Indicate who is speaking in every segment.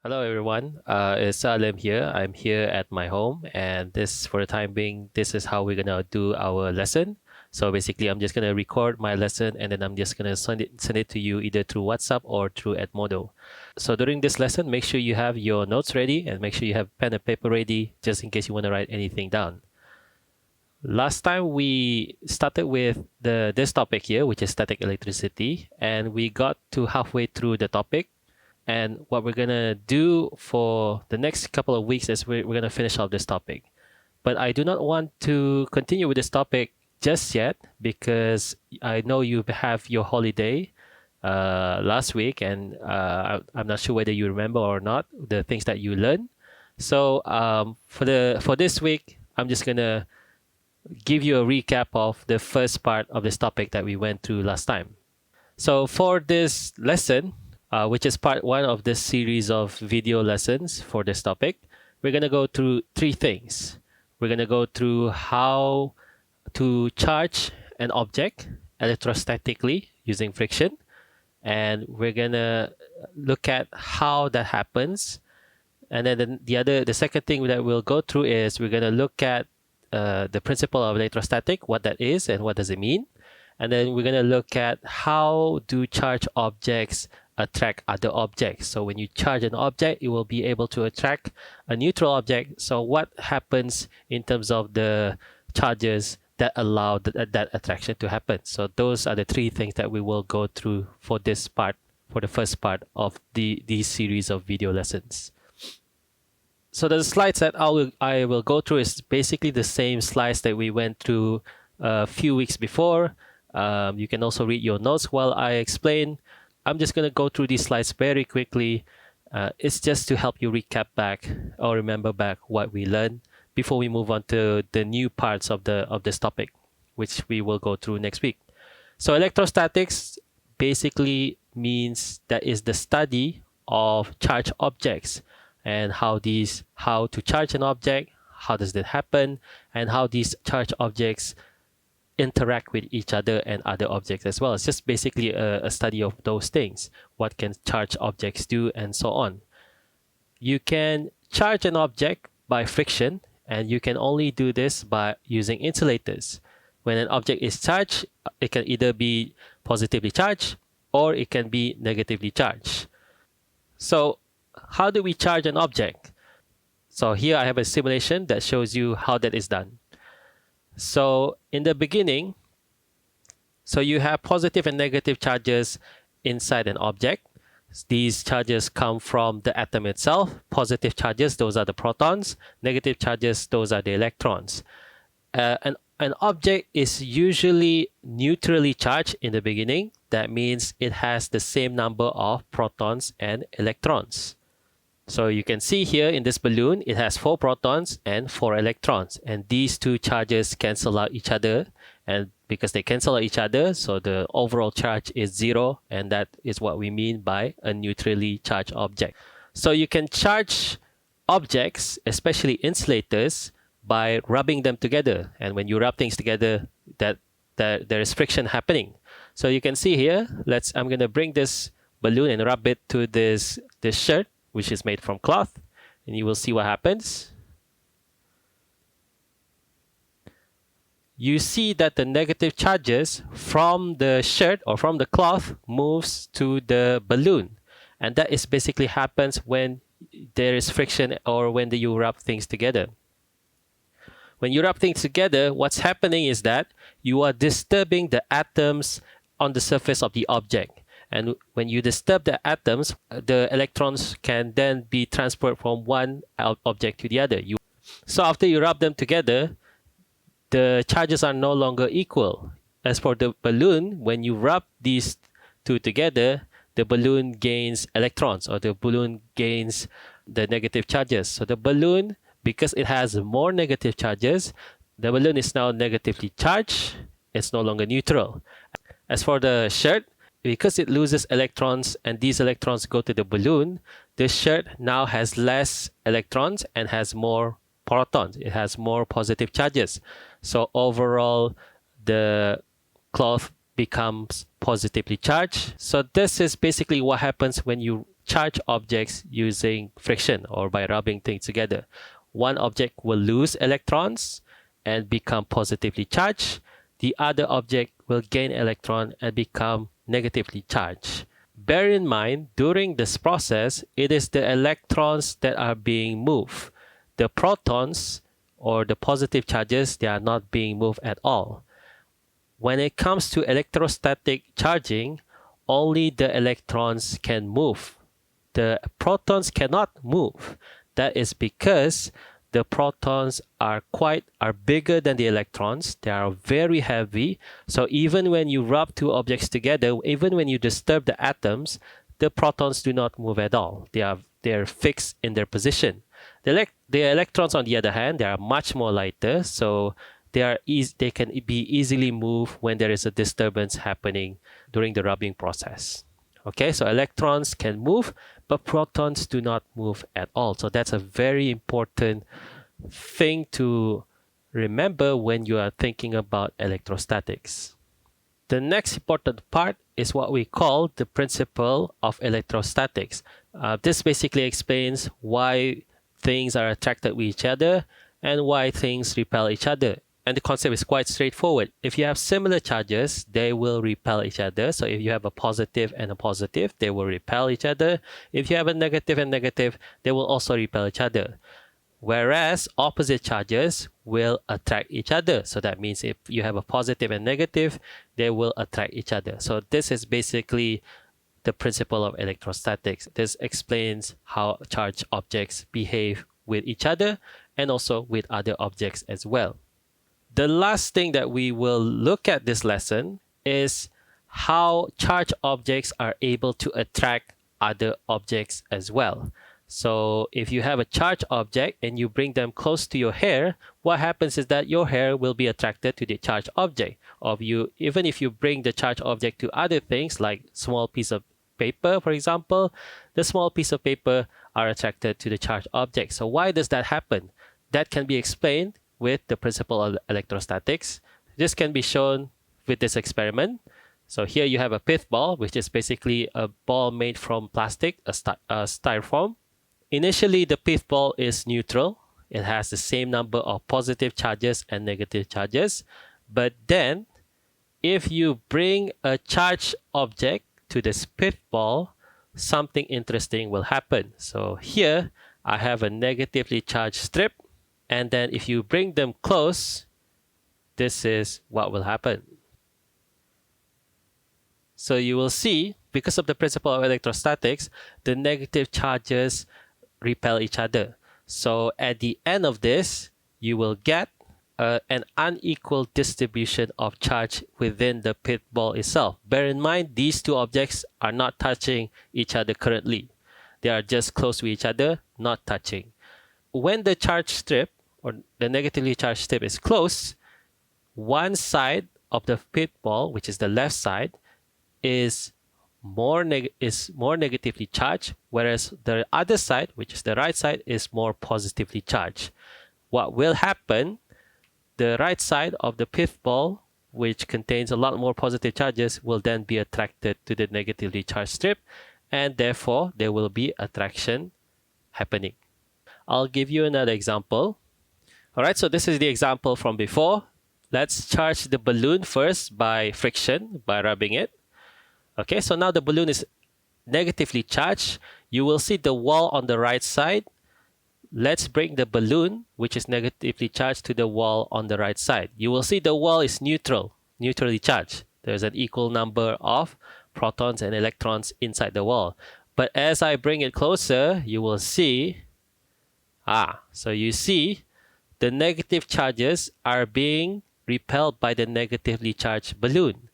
Speaker 1: Hello everyone, it's Salim here. I'm here at my home, and for the time being, this is how we're gonna do our lesson. So basically, I'm just gonna record my lesson, and then I'm just gonna send it to you either through WhatsApp or through Edmodo. So during this lesson, make sure you have your notes ready, and make sure you have pen and paper ready, just in case you want to write anything down. Last time we started with this topic here, which is static electricity, and we got to halfway through the topic. And what we're gonna do for the next couple of weeks is we're gonna finish off this topic. But I do not want to continue with this topic just yet because I know you have your holiday last week, and I'm not sure whether you remember or not the things that you learned. So for this week, I'm just gonna give you a recap of the first part of this topic that we went through last time. So for this lesson, which is part one of this series of video lessons for this topic, we're going to go through three things. We're going to go through how to charge an object electrostatically using friction, and we're going to look at how that happens. And then the second thing that we'll go through is we're going to look at the principle of electrostatic, what that is and what does it mean. And then we're going to look at how do charged objects attract other objects. So when you charge an object, you will be able to attract a neutral object. So what happens in terms of the charges that allow that attraction to happen? So those are the three things that we will go through for this part, for the first part of these series of video lessons. So the slides that I will go through is basically the same slides that we went through a few weeks before. You can also read your notes while I explain. I'm just going to go through these slides very quickly. It's just to help you recap back or remember back what we learned before we move on to the new parts of this topic, which we will go through next week. So electrostatics basically means that is the study of charged objects and how to charge an object, how does that happen, and how these charged objects interact with each other and other objects as well. It's just basically a study of those things. What can charged objects do and so on. You can charge an object by friction, and you can only do this by using insulators. When an object is charged, it can either be positively charged or it can be negatively charged. So how do we charge an object? So here I have a simulation that shows you how that is done. So in the beginning, so you have positive and negative charges inside an object. These charges come from the atom itself. Positive charges, those are the protons. Negative charges, those are the electrons. An object is usually neutrally charged in the beginning. That means it has the same number of protons and electrons. So you can see here in this balloon, it has 4 protons and 4 electrons. And these two charges cancel out each other. And because they cancel out each other, so the overall charge is 0. And that is what we mean by a neutrally charged object. So you can charge objects, especially insulators, by rubbing them together. And when you rub things together, that there is friction happening. So you can see here, I'm going to bring this balloon and rub it to this shirt, which is made from cloth, and you will see what happens. You see that the negative charges from the shirt or from the cloth moves to the balloon, and that is basically happens when there is friction or when you rub things together. When you rub things together, what's happening is that you are disturbing the atoms on the surface of the object. And when you disturb the atoms, the electrons can then be transferred from one object to the other. So after you rub them together, the charges are no longer equal. As for the balloon, when you rub these two together, the balloon gains electrons, or the balloon gains the negative charges. So the balloon, because it has more negative charges, the balloon is now negatively charged. It's no longer neutral. As for the shirt, because it loses electrons and these electrons go to the balloon, the shirt now has less electrons and has more protons. It has more positive charges. So overall, the cloth becomes positively charged. So this is basically what happens when you charge objects using friction or by rubbing things together. One object will lose electrons and become positively charged. The other object will gain electron and become negatively charged. Bear in mind, during this process, it is the electrons that are being moved. The protons or the positive charges, they are not being moved at all. When it comes to electrostatic charging, only the electrons can move. The protons cannot move. That is because the protons are bigger than the electrons. They are very heavy. So even when you rub two objects together, even when you disturb the atoms, the protons do not move at all. They are fixed in their position. The electrons, on the other hand, they are much more lighter, so they can be easily moved when there is a disturbance happening during the rubbing process. Okay, so electrons can move, but protons do not move at all. So that's a very important thing to remember when you are thinking about electrostatics. The next important part is what we call the principle of electrostatics. This basically explains why things are attracted with each other and why things repel each other. And the concept is quite straightforward. If you have similar charges, they will repel each other. So if you have a positive and a positive, they will repel each other. If you have a negative and negative, they will also repel each other. Whereas opposite charges will attract each other. So that means if you have a positive and negative, they will attract each other. So this is basically the principle of electrostatics. This explains how charged objects behave with each other and also with other objects as well. The last thing that we will look at this lesson is how charged objects are able to attract other objects as well. So if you have a charged object and you bring them close to your hair, what happens is that your hair will be attracted to the charged object. Even if you bring the charged object to other things like small piece of paper, for example, the small piece of paper are attracted to the charged object. So why does that happen? That can be explained with the principle of electrostatics. This can be shown with this experiment. So here you have a pith ball, which is basically a ball made from plastic, a styrofoam. Initially, the pith ball is neutral. It has the same number of positive charges and negative charges. But then, if you bring a charged object to this pith ball, something interesting will happen. So here, I have a negatively charged strip. And then if you bring them close, this is what will happen. So you will see, because of the principle of electrostatics, the negative charges repel each other. So at the end of this, you will get an unequal distribution of charge within the pith ball itself. Bear in mind, these two objects are not touching each other currently. They are just close to each other, not touching. When the charged strip or the negatively charged strip is close, one side of the pith ball, which is the left side, is more negatively charged, whereas the other side, which is the right side, is more positively charged. What will happen? The right side of the pith ball, which contains a lot more positive charges, will then be attracted to the negatively charged strip, and therefore there will be attraction happening. I'll give you another example. All right, so this is the example from before. Let's charge the balloon first by friction, by rubbing it. Okay, so now the balloon is negatively charged. You will see the wall on the right side. Let's bring the balloon, which is negatively charged, to the wall on the right side. You will see the wall is neutrally charged. There's an equal number of protons and electrons inside the wall. But as I bring it closer, you will see, so you see the negative charges are being repelled by the negatively charged balloon.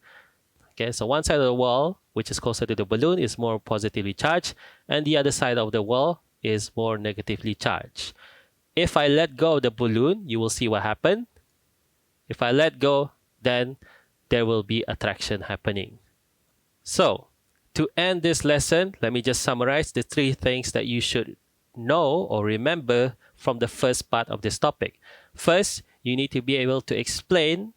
Speaker 1: Okay, so one side of the wall, which is closer to the balloon, is more positively charged, and the other side of the wall is more negatively charged. If I let go of the balloon, you will see what happened. If I let go, then there will be attraction happening. So, to end this lesson, let me just summarize the three things that you should know or remember from the first part of this topic. First, you need to be able to explain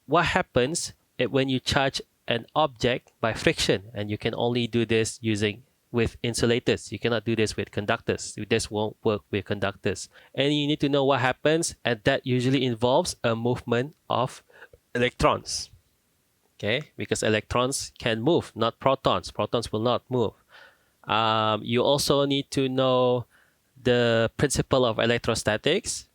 Speaker 1: what happens when you charge an object by friction, and you can only do this using with insulators. You cannot do this with conductors. This won't work with conductors. And you need to know what happens, and that usually involves a movement of electrons. Okay, because electrons can move, not protons. Protons will not move. You also need to know the principle of electrostatics.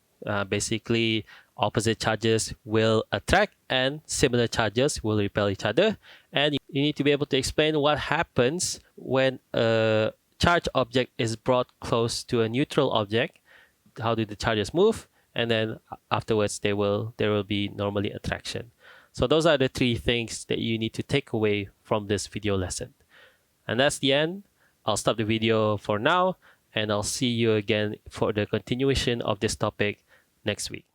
Speaker 1: Basically, opposite charges will attract and similar charges will repel each other. And you need to be able to explain what happens when a charged object is brought close to a neutral object. How do the charges move? And then afterwards, there will be normally attraction. So those are the three things that you need to take away from this video lesson. And that's the end. I'll stop the video for now, and I'll see you again for the continuation of this topic next week.